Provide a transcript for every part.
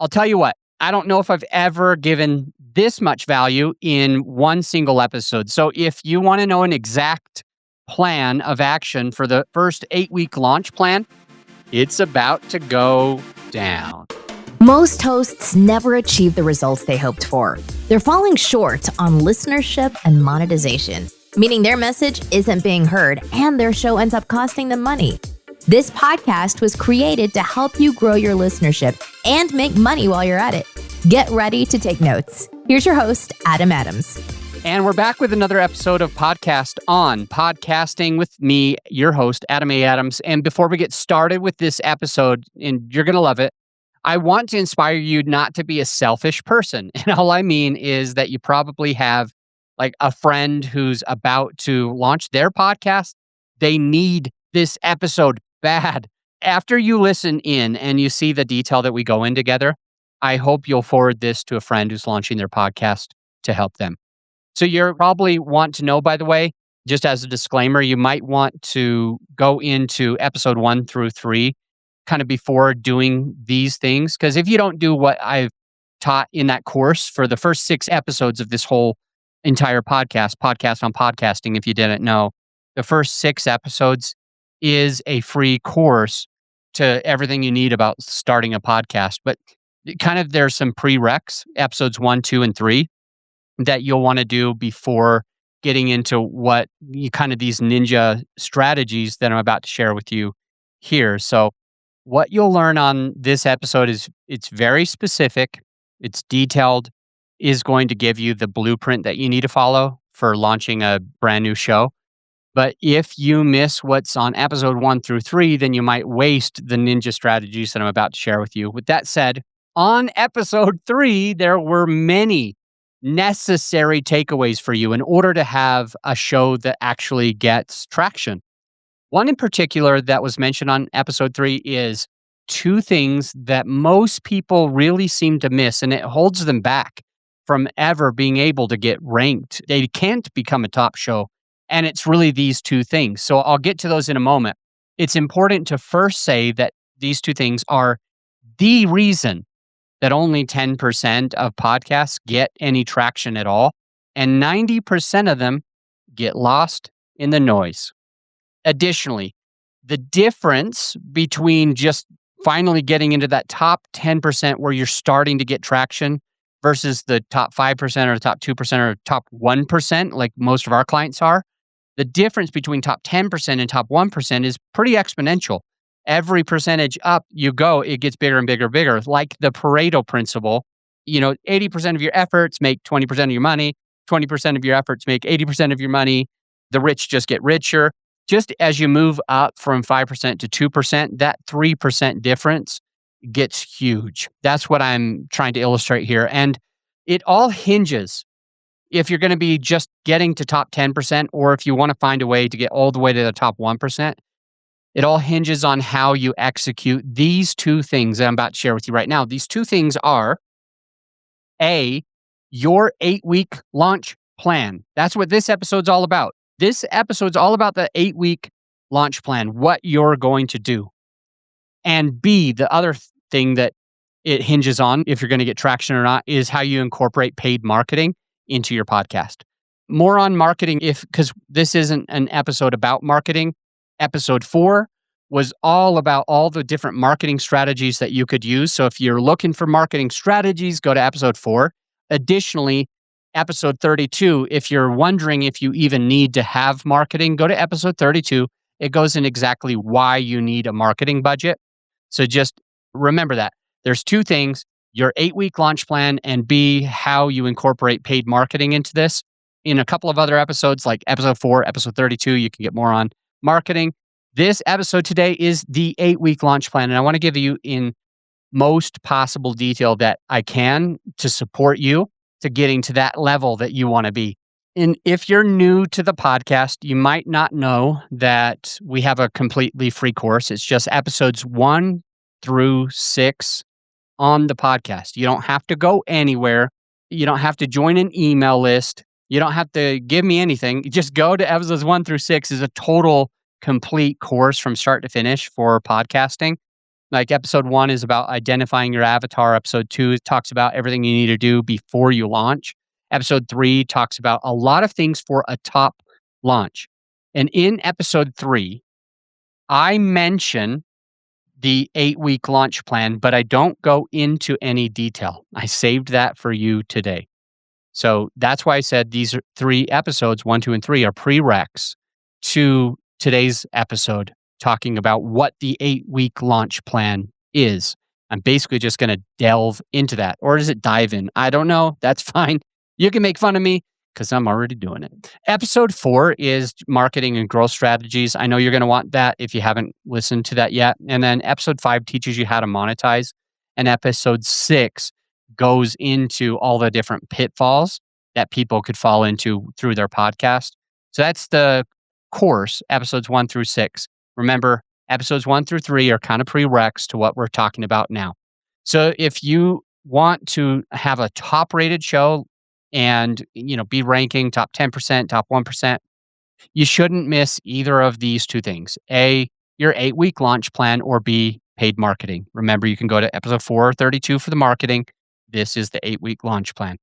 I'll tell you what, I don't know if I've ever given this much value in one single episode. So if you want to know an exact plan of action for the first 8-week launch plan, it's about to go down. Most hosts never achieve the results they hoped for. They're falling short on listenership and monetization, meaning their message isn't being heard and their show ends up costing them money. This podcast was created to help you grow your listenership and make money while you're at it. Get ready to take notes. Here's your host, Adam Adams. And we're back with another episode of Podcast On, podcasting with me, your host, Adam A. Adams. And before we get started with this episode, and you're going to love it, I want to inspire you not to be a selfish person. And all I mean is that you probably have like a friend who's about to launch their podcast. They need this episode bad. After you listen in and you see the detail that we go in together, I hope you'll forward this to a friend who's launching their podcast to help them. So you probably want to know, by the way, just as a disclaimer, you might want to go into episode 1 through 3 kind of before doing these things. Because if you don't do what I've taught in that course for the first 6 episodes of this whole entire podcast on podcasting, if you didn't know, the first 6 episodes is a free course to everything you need about starting a podcast. But kind of there's some prereqs, episodes 1, 2, and 3, that you'll want to do before getting into what you kind of these ninja strategies that I'm about to share with you here. So what you'll learn on this episode is it's very specific, it's detailed, is going to give you the blueprint that you need to follow for launching a brand new show. But if you miss what's on episode 1 through 3, then you might waste the ninja strategies that I'm about to share with you. With that said, on episode 3, there were many necessary takeaways for you in order to have a show that actually gets traction. One in particular that was mentioned on episode 3 is 2 things that most people really seem to miss, and it holds them back from ever being able to get ranked. They can't become a top show, and it's really these 2 things. So I'll get to those in a moment. It's important to first say that these 2 things are the reason that only 10% of podcasts get any traction at all, and 90% of them get lost in the noise. Additionally, the difference between just finally getting into that top 10% where you're starting to get traction versus the top 5% or the top 2% or top 1%, like most of our clients are, the difference between top 10% and top 1% is pretty exponential. Every percentage up you go, it gets bigger and bigger and bigger. Like the Pareto principle, 80% of your efforts make 20% of your money, 20% of your efforts make 80% of your money. The rich just get richer. Just as you move up from 5% to 2%, that 3% difference gets huge. That's what I'm trying to illustrate here. And it all hinges if you're going to be just getting to top 10% or if you want to find a way to get all the way to the top 1%. It all hinges on how you execute these 2 things that I'm about to share with you right now. These 2 things are A, your 8-week launch plan. That's what this episode's all about. This episode's all about the 8-week launch plan, what you're going to do. And B, the other thing that it hinges on, if you're going to get traction or not, is how you incorporate paid marketing into your podcast. More on marketing because this isn't an episode about marketing. Episode 4 was all about all the different marketing strategies that you could use. So if you're looking for marketing strategies, go to episode 4. Additionally, episode 32, if you're wondering if you even need to have marketing, go to episode 32. It goes in exactly why you need a marketing budget. So just remember that. There's 2 things, your 8-week launch plan, and B, how you incorporate paid marketing into this. In a couple of other episodes, like episode 4, episode 32, you can get more on marketing. This episode today is the 8-week launch plan, and I want to give you in most possible detail that I can to support you to getting to that level that you want to be. And if you're new to the podcast, you might not know that we have a completely free course. It's just episodes 1 through 6 on the podcast. You don't have to go anywhere. You don't have to join an email list. You don't have to give me anything. Just go to episodes 1 through 6 is a total complete course from start to finish for podcasting. Like episode 1 is about identifying your avatar. Episode 2 talks about everything you need to do before you launch. Episode 3 talks about a lot of things for a top launch. And in episode 3, I mention the 8-week launch plan, but I don't go into any detail. I saved that for you today. So that's why I said these are 3 episodes, 1, 2, and 3 are prereqs to today's episode, talking about what the 8-week launch plan is. I'm basically just going to delve into that. Or does it dive in? I don't know. That's fine. You can make fun of me because I'm already doing it. Episode 4 is marketing and growth strategies. I know you're going to want that if you haven't listened to that yet. And then episode 5 teaches you how to monetize. And episode 6 goes into all the different pitfalls that people could fall into through their podcast. So that's the course, episodes 1 through 6. Remember, episodes 1 through 3 are kind of prereqs to what we're talking about now. So if you want to have a top rated show and, be ranking top 10%, top 1%, you shouldn't miss either of these 2 things. A, your 8-week launch plan, or B, paid marketing. Remember, you can go to episode 432 for the marketing. This is the 8-week launch plan.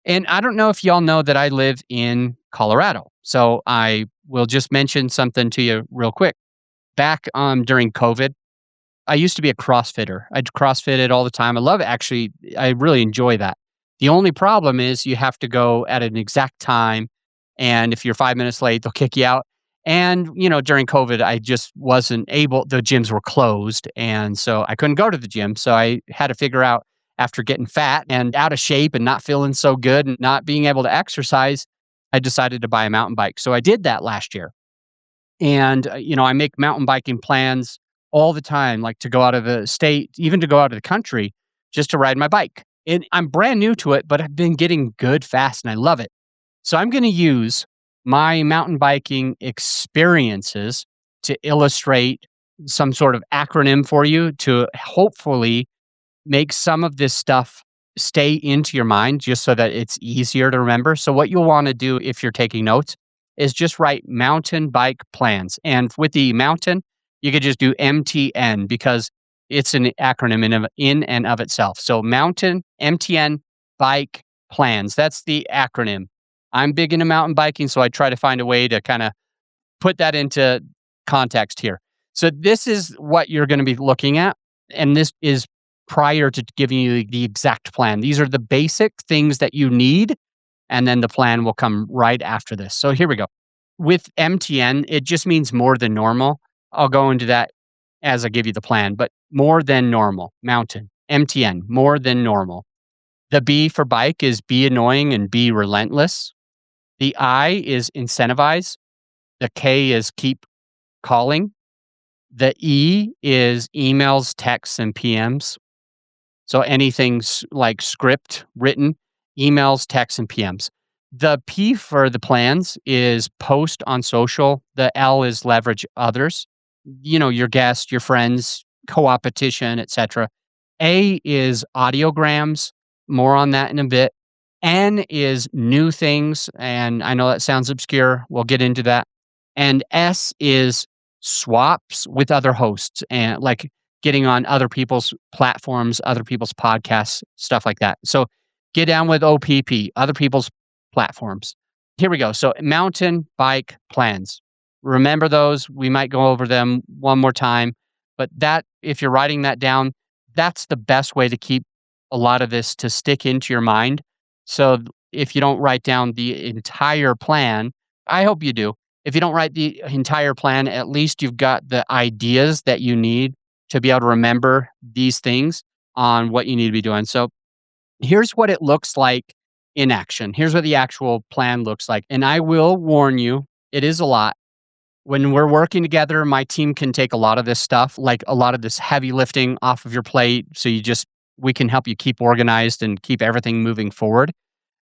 And I don't know if y'all know that I live in Colorado. So I will just mention something to you real quick. Back during COVID, I used to be a CrossFitter. I CrossFitted all the time. I love it. Actually, I really enjoy that. The only problem is you have to go at an exact time. And if you're 5 minutes late, they'll kick you out. And, during COVID, I just wasn't able, the gyms were closed. And so I couldn't go to the gym. So I had to figure out, after getting fat and out of shape and not feeling so good and not being able to exercise, I decided to buy a mountain bike. So I did that last year. And, I make mountain biking plans all the time, like to go out of the state, even to go out of the country, just to ride my bike. And I'm brand new to it, but I've been getting good fast and I love it. So I'm going to use my mountain biking experiences to illustrate some sort of acronym for you to hopefully make some of this stuff stay into your mind just so that it's easier to remember. So what you'll want to do if you're taking notes is just write mountain bike plans. And with the mountain, you could just do MTN because it's an acronym in and of itself. So mountain, MTN, bike plans. That's the acronym. I'm big into mountain biking, so I try to find a way to kind of put that into context here. So this is what you're going to be looking at. And this is prior to giving you the exact plan. These are the basic things that you need. And then the plan will come right after this. So here we go. With MTN, it just means more than normal. I'll go into that as I give you the plan, but more than normal, mountain, MTN, more than normal. The B for bike is be annoying and be relentless. The I is incentivize. The K is keep calling. The E is emails, texts, and PMs. So anything like script written, emails, texts, and PMs. The P for the plans is post on social. The L is leverage others, your guests, your friends, co-opetition, etc. A is audiograms. More on that in a bit. N is new things. And I know that sounds obscure. We'll get into that. And S is swaps with other hosts and like getting on other people's platforms, other people's podcasts, stuff like that. So get down with OPP, other people's platforms. Here we go. So mountain bike plans. Remember those. We might go over them one more time. But that, if you're writing that down, that's the best way to keep a lot of this to stick into your mind. So if you don't write down the entire plan, I hope you do. If you don't write the entire plan, at least you've got the ideas that you need to be able to remember these things on what you need to be doing. So here's what it looks like in action. Here's what the actual plan looks like. And I will warn you, it is a lot. When we're working together, my team can take a lot of this stuff, like a lot of this heavy lifting off of your plate. So we can help you keep organized and keep everything moving forward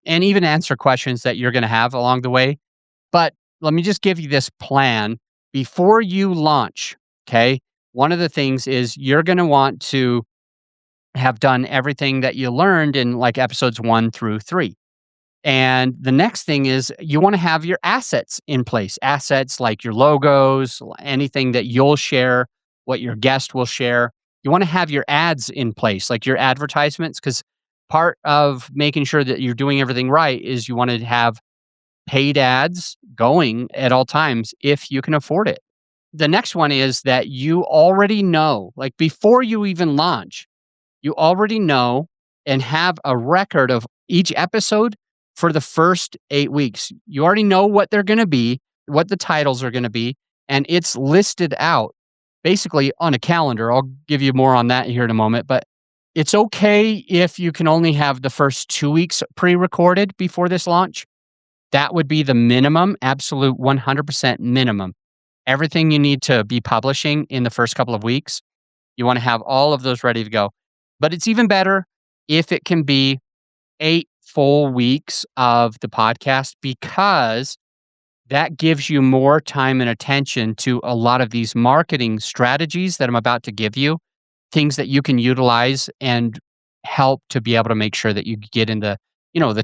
and even answer questions that you're going to have along the way. But let me just give you this plan before you launch. Okay. One of the things is you're going to want to have done everything that you learned in like episodes 1 through 3. And the next thing is you want to have your assets in place. Assets like your logos, anything that you'll share, what your guest will share. You want to have your ads in place, like your advertisements, because part of making sure that you're doing everything right is you want to have paid ads going at all times if you can afford it. The next one is that you already know, like before you even launch, you already know and have a record of each episode for the first 8 weeks. You already know what they're going to be, what the titles are going to be, and it's listed out basically on a calendar. I'll give you more on that here in a moment, but it's okay if you can only have the first 2 weeks pre recorded before this launch. That would be the minimum, absolute 100% minimum. Everything you need to be publishing in the first couple of weeks, you want to have all of those ready to go. But it's even better if it can be 8 full weeks of the podcast, because that gives you more time and attention to a lot of these marketing strategies that I'm about to give you, things that you can utilize and help to be able to make sure that you get in the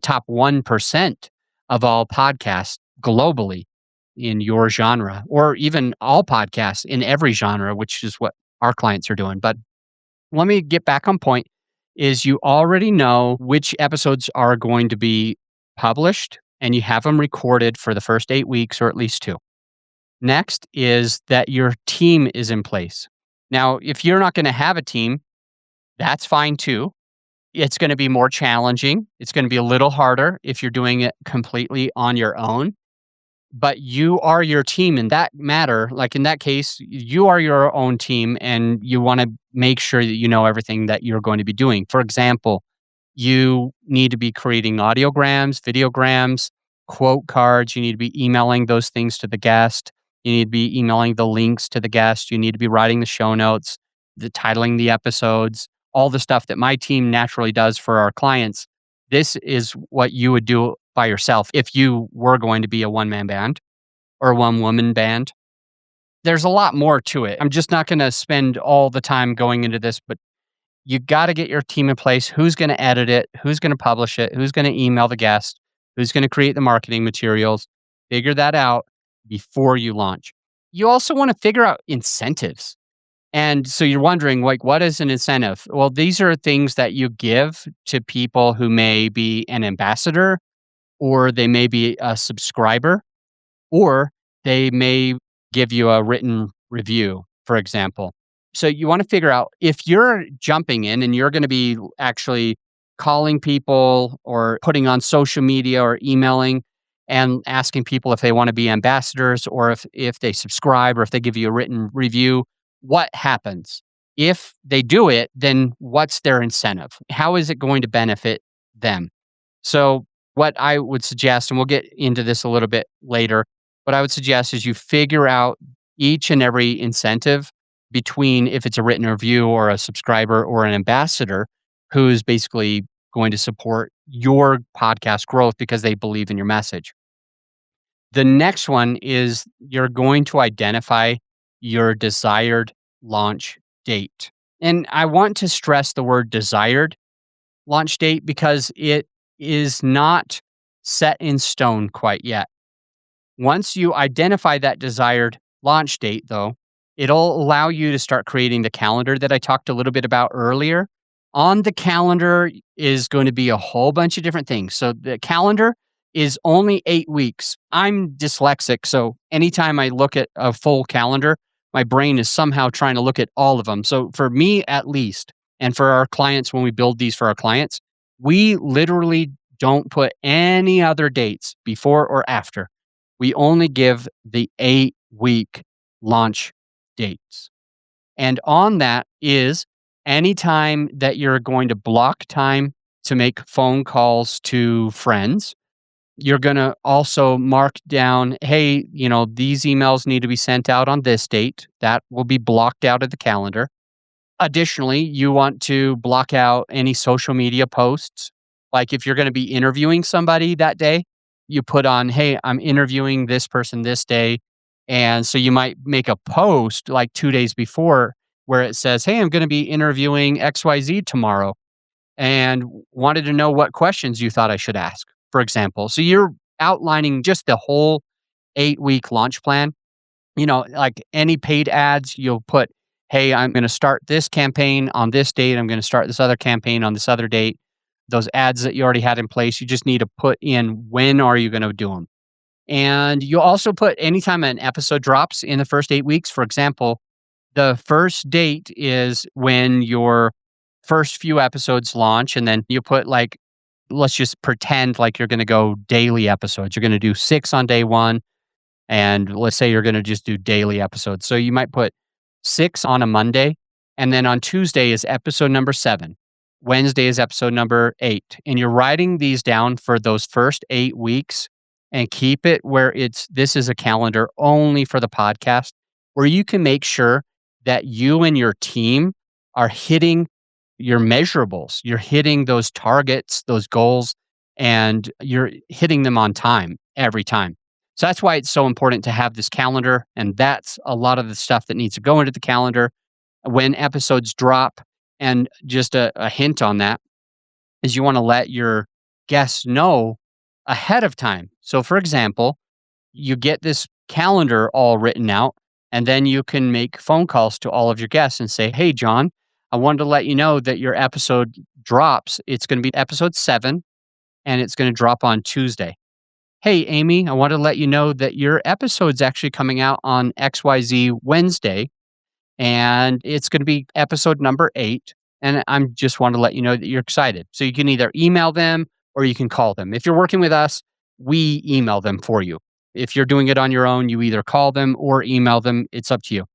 top 1% of all podcasts globally in your genre, or even all podcasts in every genre, which is what our clients are doing. But let me get back on point is you already know which episodes are going to be published and you have them recorded for the first 8 weeks or at least two. Next is that your team is in place. Now, if you're not going to have a team, that's fine too. It's going to be more challenging. It's going to be a little harder if you're doing it completely on your own, but you are your team in that matter. Like in that case, you are your own team and you want to make sure that you know everything that you're going to be doing. For example, you need to be creating audiograms, videograms, quote cards. You need to be emailing those things to the guest. You need to be emailing the links to the guest. You need to be writing the show notes, the titling the episodes, all the stuff that my team naturally does for our clients. This is what you would do by yourself if you were going to be a one-man band or a one-woman band. There's a lot more to it. I'm just not going to spend all the time going into this, but you got to get your team in place. Who's going to edit it? Who's going to publish it? Who's going to email the guest? Who's going to create the marketing materials? Figure that out before you launch. You also want to figure out incentives. And so you're wondering, like, what is an incentive? Well, these are things that you give to people who may be an ambassador, or they may be a subscriber, or they may give you a written review, for example. So you want to figure out if you're jumping in and you're going to be actually calling people or putting on social media or emailing and asking people if they want to be ambassadors, or if they subscribe, or if they give you a written review, what happens? If they do it, then what's their incentive? How is it going to benefit them? So what I would suggest, and we'll get into this a little bit later, what I would suggest is you figure out each and every incentive between if it's a written review or a subscriber or an ambassador who's basically going to support your podcast growth because they believe in your message. The next one is you're going to identify your desired launch date. And I want to stress the word desired launch date because it is not set in stone quite yet. Once you identify that desired launch date, though, it'll allow you to start creating the calendar that I talked a little bit about earlier. On the calendar is going to be a whole bunch of different things. So the calendar is only 8 weeks. I'm dyslexic, so anytime I look at a full calendar, my brain is somehow trying to look at all of them. So for me, at least, and for our clients, when we build these for our clients, we literally don't put any other dates before or after. We only give the 8-week launch dates. And on that is anytime that you're going to block time to make phone calls to friends. You're going to also mark down, hey, these emails need to be sent out on this date. That will be blocked out of the calendar. Additionally, you want to block out any social media posts. Like if you're going to be interviewing somebody that day, you put on, hey, I'm interviewing this person this day. And so you might make a post like 2 days before where it says, hey, I'm going to be interviewing XYZ tomorrow and wanted to know what questions you thought I should ask, for example. So you're outlining just the whole 8-week launch plan. Like any paid ads, you'll put hey, I'm going to start this campaign on this date. I'm going to start this other campaign on this other date. Those ads that you already had in place, you just need to put in when are you going to do them. And you also put anytime an episode drops in the first 8 weeks. For example, the first date is when your first few episodes launch, and then you put like, let's just pretend like you're going to go daily episodes. You're going to do 6 on day one, and let's say you're going to just do daily episodes. So you might put 6 on a Monday, and then on Tuesday is episode number 7. Wednesday is episode number 8. And you're writing these down for those first 8 weeks and keep it where this is a calendar only for the podcast where you can make sure that you and your team are hitting your measurables. You're hitting those targets, those goals, and you're hitting them on time every time. So that's why it's so important to have this calendar. And that's a lot of the stuff that needs to go into the calendar when episodes drop. And just a hint on that is you want to let your guests know ahead of time. So, for example, you get this calendar all written out, and then you can make phone calls to all of your guests and say, hey, John, I wanted to let you know that your episode drops. It's going to be episode 7, and it's going to drop on Tuesday. Hey, Amy, I want to let you know that your episode's actually coming out on XYZ Wednesday, and it's going to be episode number 8. And I'm just want to let you know that you're excited. So you can either email them or you can call them. If you're working with us, we email them for you. If you're doing it on your own, you either call them or email them. It's up to you.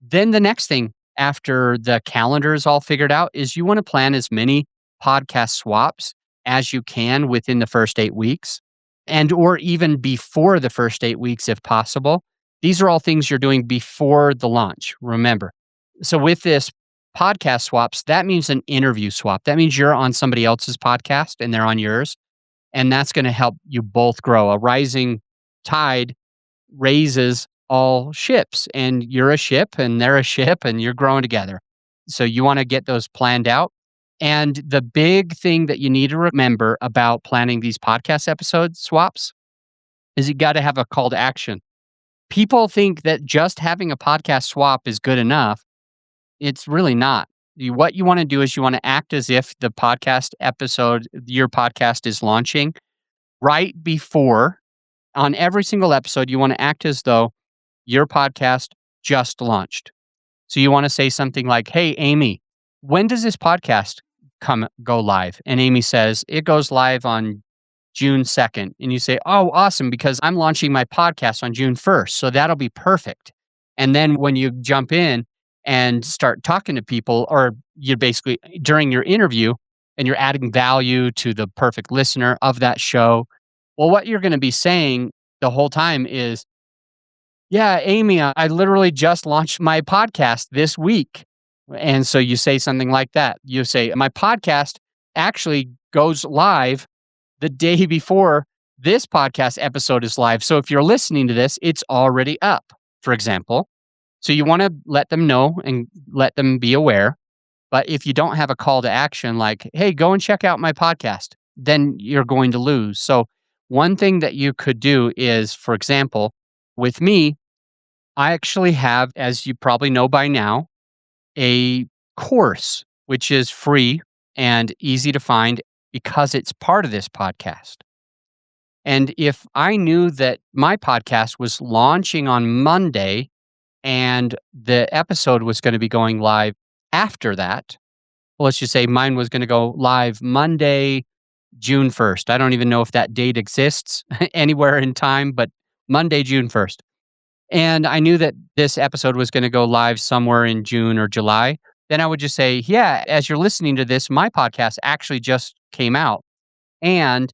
Then the next thing after the calendar is all figured out is you want to plan as many podcast swaps as you can within the first 8 weeks and or even before the first 8 weeks if possible. These are all things you're doing before the launch, remember. So with this podcast swaps, that means an interview swap. That means you're on somebody else's podcast and they're on yours. And that's going to help you both grow. A rising tide raises all ships, and you're a ship and they're a ship and you're growing together. So you want to get those planned out. And the big thing that you need to remember about planning these podcast episode swaps is you got to have a call to action. People think that just having a podcast swap is good enough. It's really not. What you want to do is you want to act as if the podcast episode, your podcast is launching right before. On every single episode, you want to act as though your podcast just launched. So you want to say something like, hey, Amy, when does this podcast go live? And Amy says, it goes live on June 2nd. And you say, oh, awesome, because I'm launching my podcast on June 1st. So that'll be perfect. And then when you jump in and start talking to people, or you basically during your interview and you're adding value to the perfect listener of that show, well, what you're going to be saying the whole time is, yeah, Amy, I literally just launched my podcast this week. And so you say something like that. You say, my podcast actually goes live the day before this podcast episode is live. So if you're listening to this, it's already up, for example. So you want to let them know and let them be aware. But if you don't have a call to action like, hey, go and check out my podcast, then you're going to lose. So one thing that you could do is, for example, with me, I actually have, as you probably know by now, a course which is free and easy to find because it's part of this podcast. And if I knew that my podcast was launching on Monday and the episode was going to be going live after that, well, let's just say mine was going to go live Monday, June 1st. I don't even know if that date exists anywhere in time, but Monday, June 1st. And I knew that this episode was going to go live somewhere in June or July. Then I would just say, yeah, as you're listening to this, my podcast actually just came out. And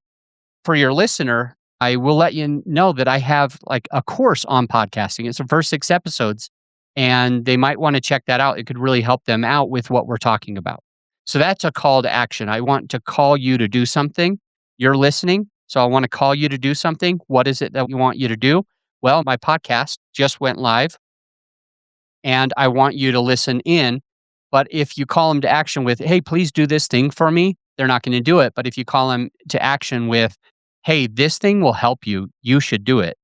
for your listener, I will let you know that I have like a course on podcasting. It's the first 6 episodes, and they might want to check that out. It could really help them out with what we're talking about. So that's a call to action. I want to call you to do something. You're listening. So I want to call you to do something. What is it that we want you to do? Well, my podcast just went live and I want you to listen in. But if you call them to action with, hey, please do this thing for me, they're not going to do it. But if you call them to action with, hey, this thing will help you, you should do it,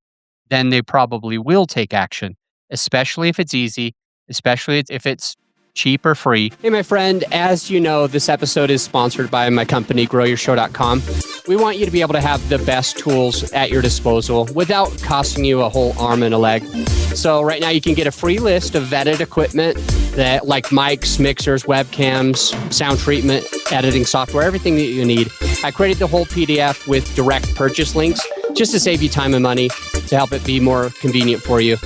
then they probably will take action, especially if it's easy, especially if it's cheap or free. Hey, my friend, as you know, this episode is sponsored by my company, growyourshow.com. We want you to be able to have the best tools at your disposal without costing you a whole arm and a leg. So right now you can get a free list of vetted equipment that like mics, mixers, webcams, sound treatment, editing software, everything that you need. I created the whole PDF with direct purchase links just to save you time and money, to help it be more convenient for you.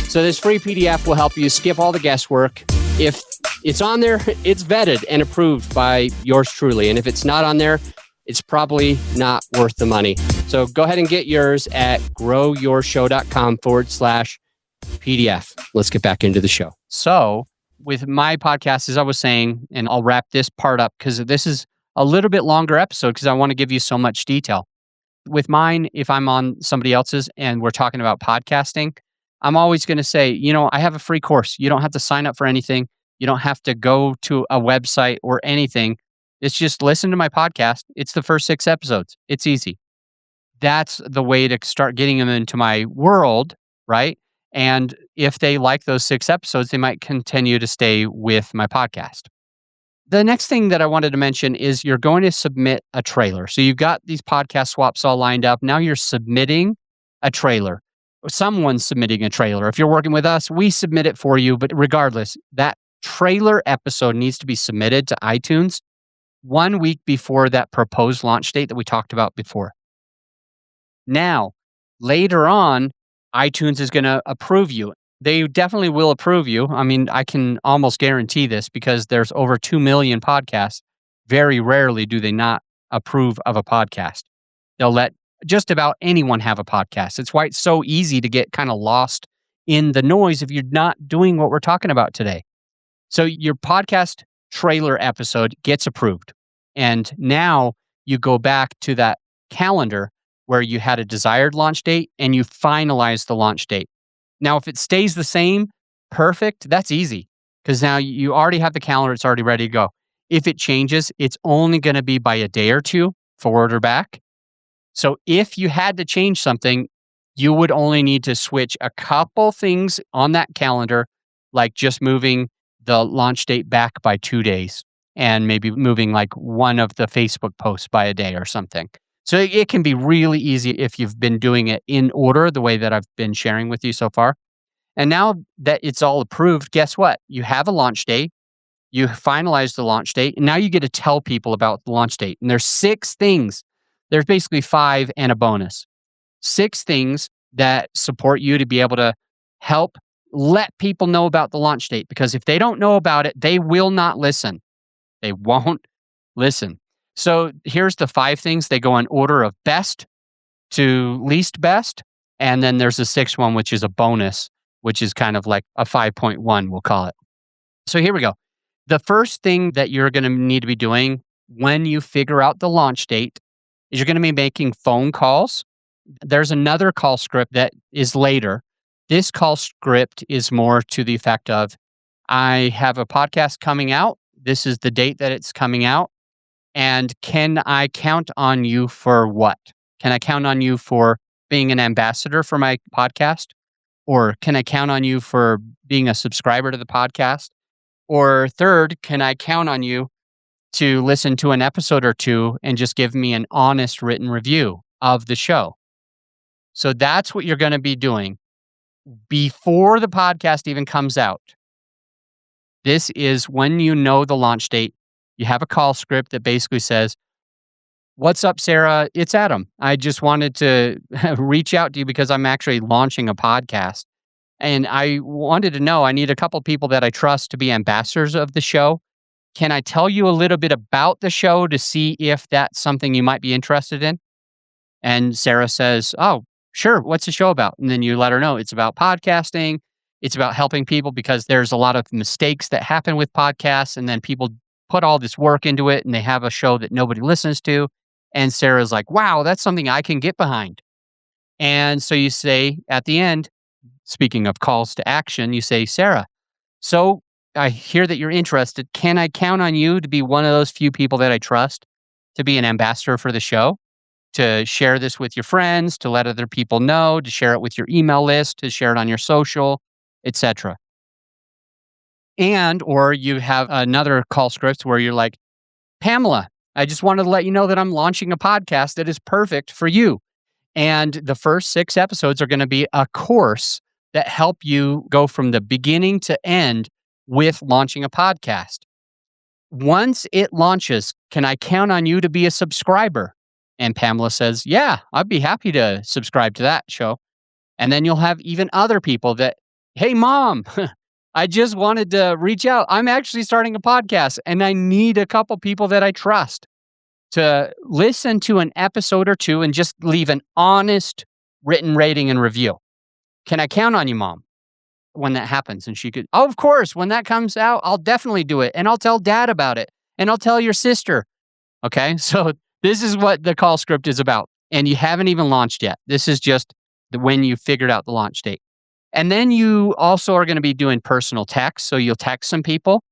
So this free PDF will help you skip all the guesswork. If it's on there, it's vetted and approved by yours truly. And if it's not on there, it's probably not worth the money. So go ahead and get yours at growyourshow.com/PDF. Let's get back into the show. So with my podcast, as I was saying, and I'll wrap this part up because this is a little bit longer episode because I want to give you so much detail. With mine, if I'm on somebody else's and we're talking about podcasting, I'm always going to say, I have a free course. You don't have to sign up for anything. You don't have to go to a website or anything. It's just listen to my podcast. It's the first 6 episodes. It's easy. That's the way to start getting them into my world, right? And if they like those 6 episodes, they might continue to stay with my podcast. The next thing that I wanted to mention is you're going to submit a trailer. So you've got these podcast swaps all lined up. Now you're submitting a trailer. Someone's submitting a trailer. If you're working with us, we submit it for you. But regardless, that trailer episode needs to be submitted to iTunes 1 week before that proposed launch date that we talked about before. Now, later on, iTunes is going to approve you. They definitely will approve you. I mean, I can almost guarantee this because there's over 2 million podcasts. Very rarely do they not approve of a podcast. They'll let just about anyone have a podcast. It's why it's so easy to get kind of lost in the noise if you're not doing what we're talking about today. So your podcast trailer episode gets approved. And now you go back to that calendar where you had a desired launch date and you finalize the launch date. Now, if it stays the same, perfect, that's easy because now you already have the calendar. It's already ready to go. If it changes, it's only going to be by a day or two, forward or back. So if you had to change something, you would only need to switch a couple things on that calendar, like just moving the launch date back by 2 days and maybe moving like one of the Facebook posts by a day or something. So it can be really easy if you've been doing it in order, the way that I've been sharing with you so far. And now that it's all approved, guess what? You have a launch date. You finalize the launch date. And now you get to tell people about the launch date. And there's 6 things. There's basically 5 and a bonus. 6 things that support you to be able to help let people know about the launch date. Because if they don't know about it, they will not listen. They won't listen. So here's the 5 things. They go in order of best to least best. And then there's the 6th one, which is a bonus, which is kind of like a 5.1, we'll call it. So here we go. The first thing that you're going to need to be doing when you figure out the launch date is you're going to be making phone calls. There's another call script that is later. This call script is more to the effect of, I have a podcast coming out. This is the date that it's coming out. And can I count on you for what? Can I count on you for being an ambassador for my podcast? Or can I count on you for being a subscriber to the podcast? Or third, can I count on you to listen to an episode or 2 and just give me an honest written review of the show? So that's what you're going to be doing before the podcast even comes out. This is when you know the launch date. You have a call script that basically says, "What's up, Sarah? It's Adam. I just wanted to reach out to you because I'm actually launching a podcast. And I wanted to know, I need a couple people that I trust to be ambassadors of the show. Can I tell you a little bit about the show to see if that's something you might be interested in?" And Sarah says, "Oh, sure. What's the show about?" And then you let her know it's about podcasting. It's about helping people because there's a lot of mistakes that happen with podcasts. And then people put all this work into it and they have a show that nobody listens to. And Sarah's like, "Wow, that's something I can get behind." And so you say at the end, speaking of calls to action, you say, "Sarah, so I hear that you're interested. Can I count on you to be one of those few people that I trust to be an ambassador for the show, to share this with your friends, to let other people know, to share it with your email list, to share it on your social, etc.?" or you have another call script where you're like, Pamela, I just wanted to let you know that I'm launching a podcast that is perfect for you. And the first 6 episodes are going to be a course that help you go from the beginning to end with launching a podcast. Once it launches, can I count on you to be a subscriber? And Pamela says, yeah, I'd be happy to subscribe to that show. And then you'll have even other people that, hey, mom, I just wanted to reach out. I'm actually starting a podcast and I need a couple people that I trust to listen to an episode or two and just leave an honest written rating and review. Can I count on you, mom, when that happens? And she could, oh, of course, when that comes out, I'll definitely do it. And I'll tell dad about it. And I'll tell your sister. Okay. So this is what the call script is about. And you haven't even launched yet. This is just when you figured out the launch date. And then you also are going to be doing personal text. So you'll text some people.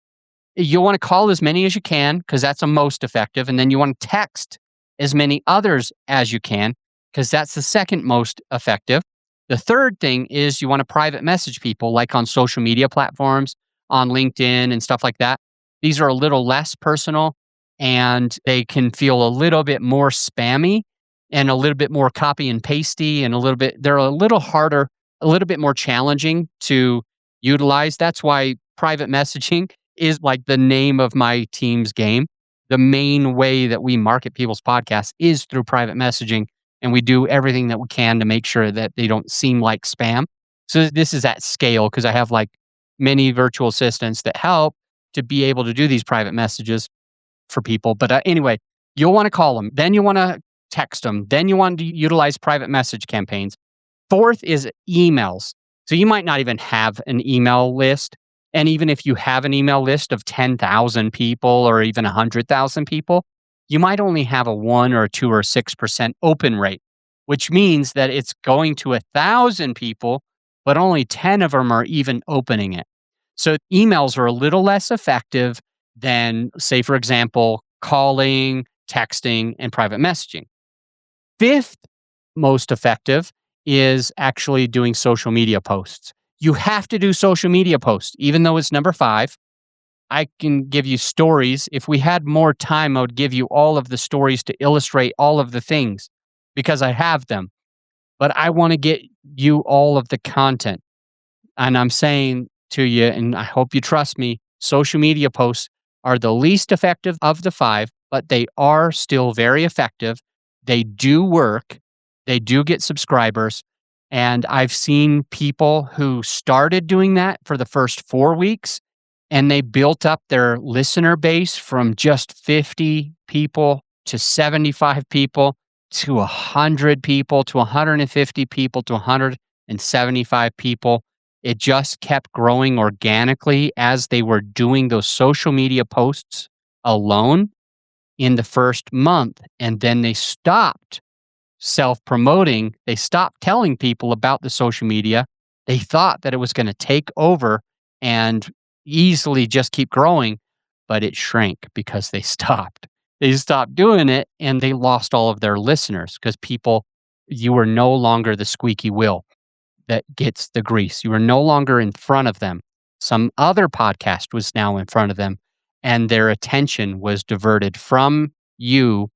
You'll want to call as many as you can because that's the most effective. And then you want to text as many others as you can because that's the second most effective. The third thing is you want to private message people like on social media platforms, on LinkedIn and stuff like that. These are a little less personal and they can feel a little bit more spammy and a little bit more copy and pasty and they're a little harder, a little bit more challenging to utilize. That's why private messaging is like the name of my team's game. The main way that we market people's podcasts is through private messaging. And we do everything that we can to make sure that they don't seem like spam. So this is at scale because I have like many virtual assistants that help to be able to do these private messages for people. But anyway, you'll want to call them. Then you want to text them. Then you want to utilize private message campaigns. Fourth is emails. So you might not even have an email list. And even if you have an email list of 10,000 people or even 100,000 people, you might only have a 1 or 2 or 6% open rate, which means that it's going to 1,000 people, but only 10 of them are even opening it. So emails are a little less effective than, say, for example, calling, texting, and private messaging. Fifth most effective is actually doing social media posts. You have to do social media posts, even though it's number 5. I can give you stories. If we had more time, I would give you all of the stories to illustrate all of the things because I have them. But I want to get you all of the content. And I'm saying to you, and I hope you trust me, social media posts are the least effective of the 5, but they are still very effective. They do work. They do get subscribers. And I've seen people who started doing that for the first 4 weeks and they built up their listener base from just 50 people to 75 people to 100 people to 150 people to 175 people. It just kept growing organically as they were doing those social media posts alone in the first month. And then they stopped self-promoting. They stopped telling people about the social media. They thought that it was going to take over and easily just keep growing, but it shrank because they stopped. They stopped doing it and they lost all of their listeners because you were no longer the squeaky wheel that gets the grease. You were no longer in front of them. Some other podcast was now in front of them and their attention was diverted from you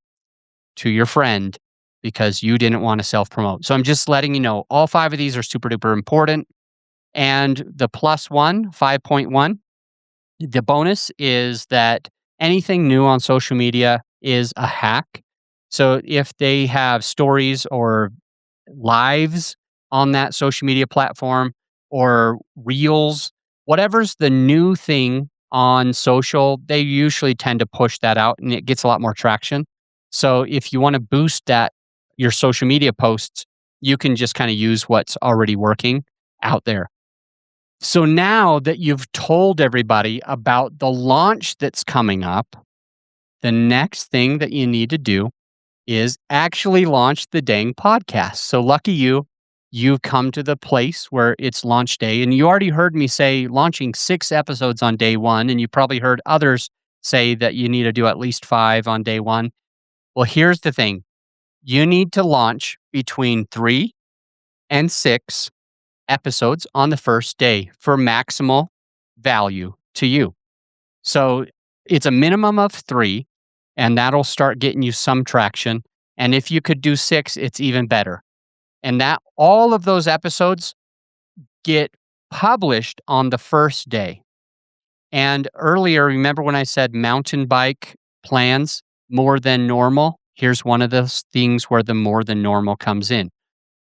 to your friend because you didn't want to self-promote. So I'm just letting you know, all 5 of these are super duper important. And the plus one, 5.1, the bonus is that anything new on social media is a hack. So if they have stories or lives on that social media platform or reels, whatever's the new thing on social, they usually tend to push that out and it gets a lot more traction. So if you want to boost your social media posts, you can just kind of use what's already working out there. So now that you've told everybody about the launch that's coming up, the next thing that you need to do is actually launch the dang podcast. So lucky you've come to the place where it's launch day. And you already heard me say launching 6 episodes on day 1. And you probably heard others say that you need to do at least 5 on day 1. Well, here's the thing. You need to launch between 3 and 6 episodes on the first day for maximal value. to you. So it's a minimum of 3, and that'll start getting you some traction. And if you could do 6, it's even better. And that all of those episodes get published on the first day. And earlier, remember when I said mountain bike plans more than normal? Here's one of those things where the more than normal comes in.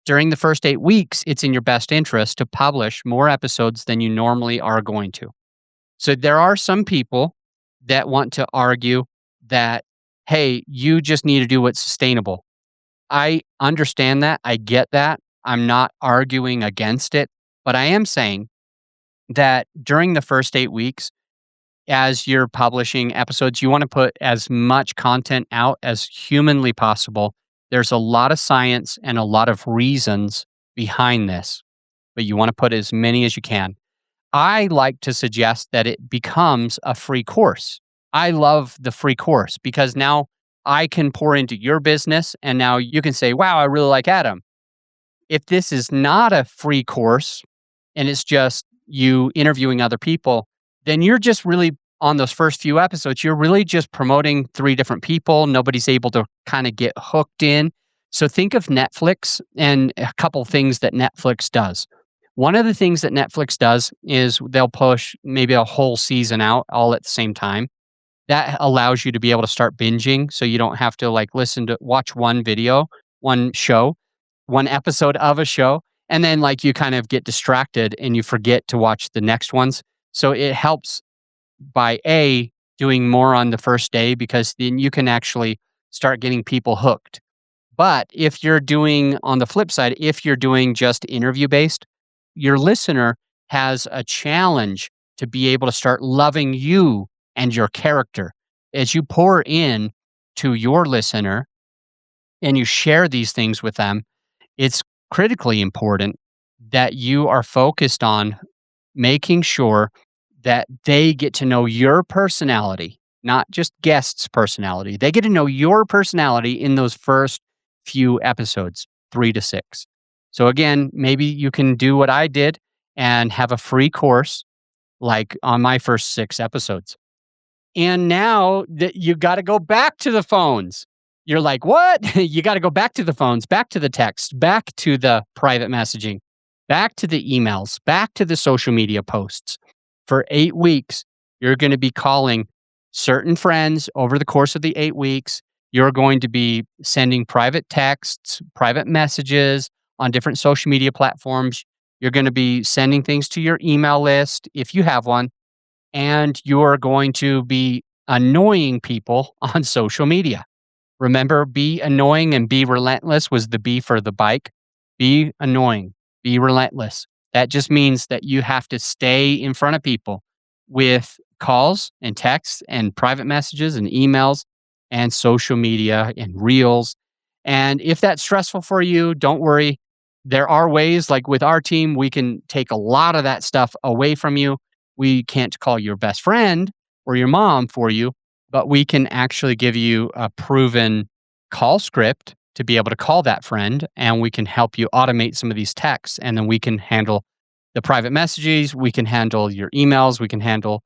During the first 8 weeks, it's in your best interest to publish more episodes than you normally are going to. So there are some people that want to argue that, hey, you just need to do what's sustainable. I understand that. I get that. I'm not arguing against it, but I am saying that during the first 8 weeks, as you're publishing episodes, you want to put as much content out as humanly possible. There's a lot of science and a lot of reasons behind this, but you want to put as many as you can. I like to suggest that it becomes a free course. I love the free course because now I can pour into your business and now you can say, wow, I really like Adam. If this is not a free course and it's just you interviewing other people, then you're just really on those first few episodes, you're really just promoting 3 different people. Nobody's able to kind of get hooked in. So think of Netflix and a couple things that Netflix does. One of the things that Netflix does is they'll push maybe a whole season out all at the same time. That allows you to be able to start binging so you don't have to like watch one video, one show, one episode of a show, and then like you kind of get distracted and you forget to watch the next ones. So it helps by doing more on the first day because then you can actually start getting people hooked. But if you're doing on the flip side, if you're doing just interview based, your listener has a challenge to be able to start loving you and your character. As you pour in to your listener and you share these things with them, it's critically important that you are focused on making sure that they get to know your personality, not just guests' personality. They get to know your personality in those first few episodes, 3 to 6. So again, maybe you can do what I did and have a free course like on my first 6 episodes. And now that you got to go back to the phones. You're like, what? You got to go back to the phones, back to the text, back to the private messaging, back to the emails, back to the social media posts. For 8 weeks, you're going to be calling certain friends over the course of the 8 weeks. You're going to be sending private texts, private messages on different social media platforms. You're going to be sending things to your email list if you have one. And you're going to be annoying people on social media. Remember, be annoying and be relentless was the B for the bike. Be annoying, be relentless. That just means that you have to stay in front of people with calls and texts and private messages and emails and social media and reels. And if that's stressful for you, don't worry. There are ways, like with our team, we can take a lot of that stuff away from you. We can't call your best friend or your mom for you, but we can actually give you a proven call script to be able to call that friend, and we can help you automate some of these texts, and then we can handle the private messages, we can handle your emails, we can handle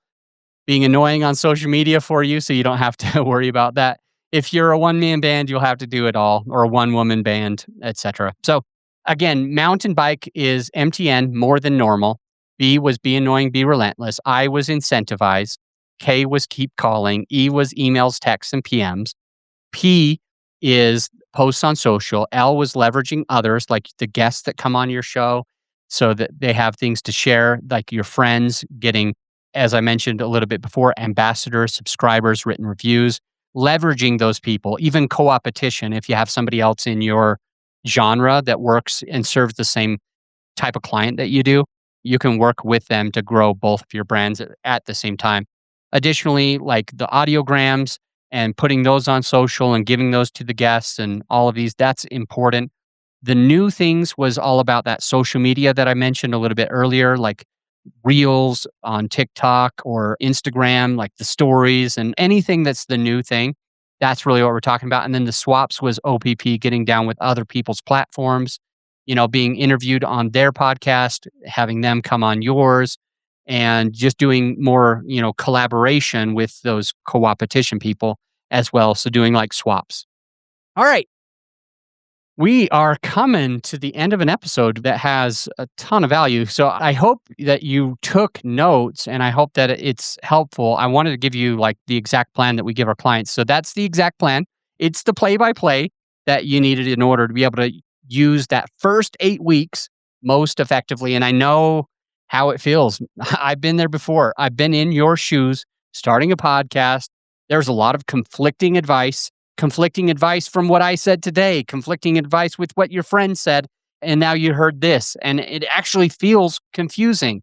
being annoying on social media for you so you don't have to worry about that. If you're a one-man band, you'll have to do it all, or a one-woman band, etc. So again, mountain bike is MTN more than normal. B was be annoying, be relentless. I was incentivized. K was keep calling. E was emails, texts, and PMs. P is posts on social. L was leveraging others, like the guests that come on your show, so that they have things to share, like your friends getting, as I mentioned a little bit before, ambassadors, subscribers, written reviews, leveraging those people, even co-opetition. If you have somebody else in your genre that works and serves the same type of client that you do, you can work with them to grow both of your brands at the same time. Additionally, like the audiograms and putting those on social and giving those to the guests and all of these, that's important. The new things was all about that social media that I mentioned a little bit earlier, like reels on TikTok or Instagram, like the stories and anything that's the new thing. That's really what we're talking about. And then the swaps was OPP, getting down with other people's platforms, being interviewed on their podcast, having them come on yours. and just doing more, collaboration with those co-opetition people as well. So doing like swaps. All right. We are coming to the end of an episode that has a ton of value. So I hope that you took notes and I hope that it's helpful. I wanted to give you like the exact plan that we give our clients. So that's the exact plan. It's the play-by-play that you needed in order to be able to use that first 8 weeks most effectively. And I know how it feels. I've been there before. I've been in your shoes starting a podcast. There's a lot of conflicting advice from what I said today, conflicting advice with what your friend said. And now you heard this, and it actually feels confusing.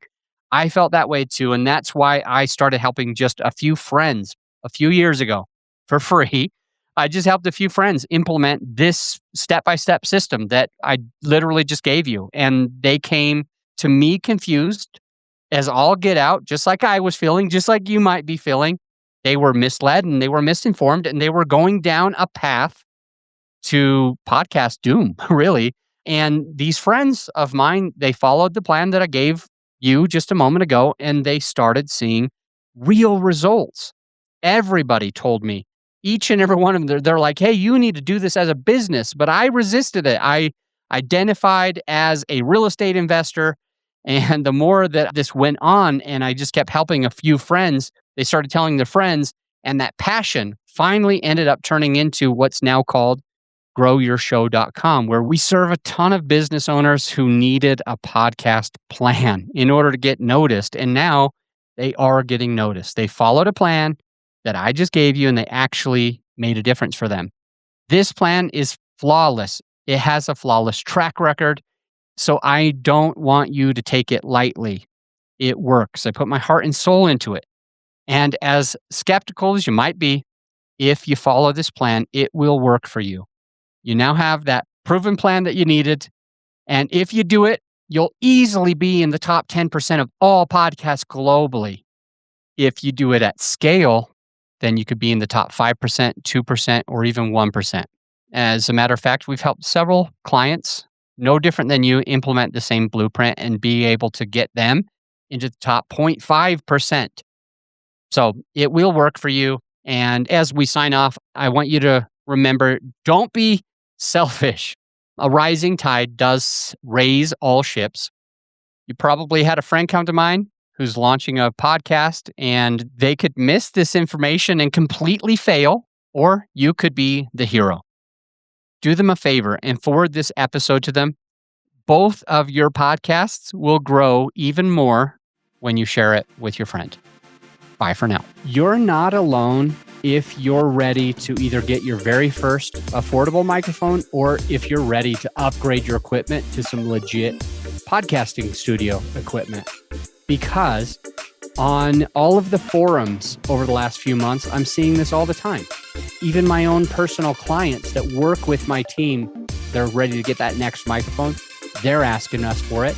I felt that way too. And that's why I started helping just a few friends a few years ago for free. I just helped a few friends implement this step-by-step system that I literally just gave you. And they came to me confused as all get out, just like I was feeling, just like you might be feeling. They were misled and they were misinformed and they were going down a path to podcast doom, really. And these friends of mine, they followed the plan that I gave you just a moment ago and they started seeing real results. Everybody told me, each and every one of them, they're like, hey, you need to do this as a business. But I resisted it. I identified as a real estate investor. And the more that this went on and I just kept helping a few friends, they started telling their friends, and that passion finally ended up turning into what's now called growyourshow.com, where we serve a ton of business owners who needed a podcast plan in order to get noticed. And now they are getting noticed. They followed a plan that I just gave you and they actually made a difference for them. This plan is flawless. It has a flawless track record. So I don't want you to take it lightly. It works. I put my heart and soul into it. And as skeptical as you might be, if you follow this plan, it will work for you. You now have that proven plan that you needed. And if you do it, you'll easily be in the top 10% of all podcasts globally. If you do it at scale, then you could be in the top 5%, 2%, or even 1%. As a matter of fact, we've helped several clients, no different than you, implement the same blueprint and be able to get them into the top 0.5%. So it will work for you. And as we sign off, I want you to remember, don't be selfish. A rising tide does raise all ships. You probably had a friend come to mind who's launching a podcast and they could miss this information and completely fail, or you could be the hero. Do them a favor and forward this episode to them. Both of your podcasts will grow even more when you share it with your friend. Bye for now. You're not alone if you're ready to either get your very first affordable microphone or if you're ready to upgrade your equipment to some legit podcasting studio equipment. Because on all of the forums over the last few months, I'm seeing this all the time. Even my own personal clients that work with my team, they're ready to get that next microphone. They're asking us for it.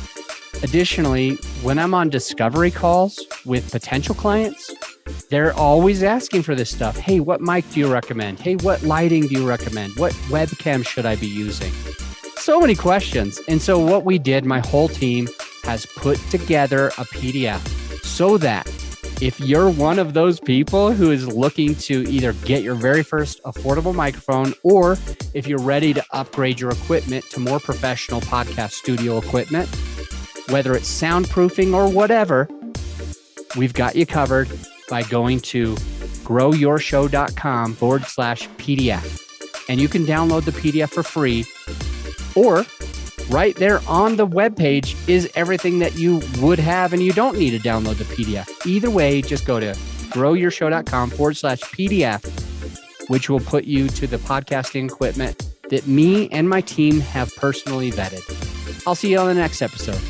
Additionally, when I'm on discovery calls with potential clients, they're always asking for this stuff. Hey, what mic do you recommend? Hey, what lighting do you recommend? What webcam should I be using? So many questions. And so what we did, my whole team has put together a PDF so that if you're one of those people who is looking to either get your very first affordable microphone, or if you're ready to upgrade your equipment to more professional podcast studio equipment, whether it's soundproofing or whatever, we've got you covered by going to growyourshow.com/PDF. And you can download the PDF for free, or right there on the webpage is everything that you would have and you don't need to download the PDF. Either way, just go to growyourshow.com/PDF, which will put you to the podcasting equipment that me and my team have personally vetted. I'll see you on the next episode.